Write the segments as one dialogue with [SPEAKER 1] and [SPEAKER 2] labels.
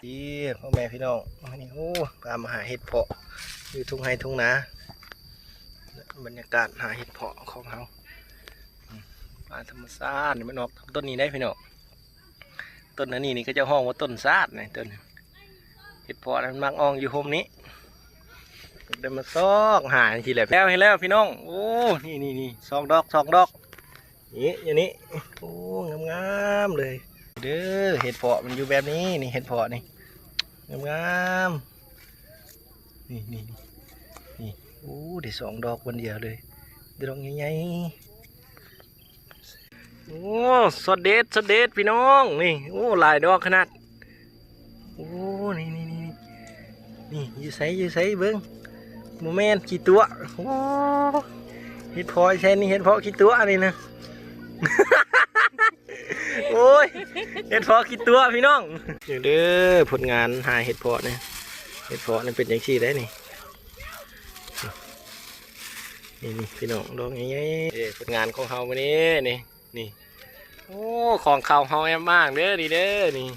[SPEAKER 1] ดีพ่อแม่พี่น้องนี่โอ้พามาหาเห็ดเพาะอยู่ทุ่งไร่ทุ่งนาบรรยากาศหาเห็ดเพาะของเราป่าธรรมชาติมันออกต้นนี้ได้พี่น้องต้นนั้นนี่ก็จะห้องว่าต้นซาดนะต้นเห็ดเพาะมันมักอองอยู่โฮมนี้เดินมาซอกหาทีแหละแล้วเห็นแล้วพี่น้องโอ้นี่สองดอกนี่อย่างนี้โอ้งามเลยเด้อเห็ดเพาะมันอยู่แบบนี้นี่เห็ดเพาะนี่งามนี่โอ้ได้สองดอกวันเดียวเลยดอกใหญ่ๆโอ้สดเด็ดพี่น้องนี่โอ้หลายดอกขนาดโอ้นี่อยู่ใส่เบิ้งโมเมนต์กี่ตัวโอ้เห็ดเพาะใช่นี่เห็ดเพาะกี่ตัวนี่นะ โอ้ยเห็ดเพาะกี่ตัวพี่น้องเด้อผลงานหาเห็ดเพาะเนี่ยเห็ดเพาะนี่เป็นอย่างที่ได้นี่พี่น้องดอกใหญ่ๆผลงานของเขาวันนี้นี่โอ้ของเขาแอมมากเด้อดีเด้อนี่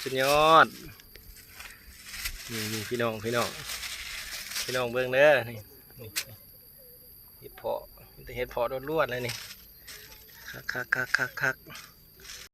[SPEAKER 1] สุดยอดนี่พี่น้องเบิ่งเด้อนี่เห็ดเพาะล้วนๆเลยนี่คัก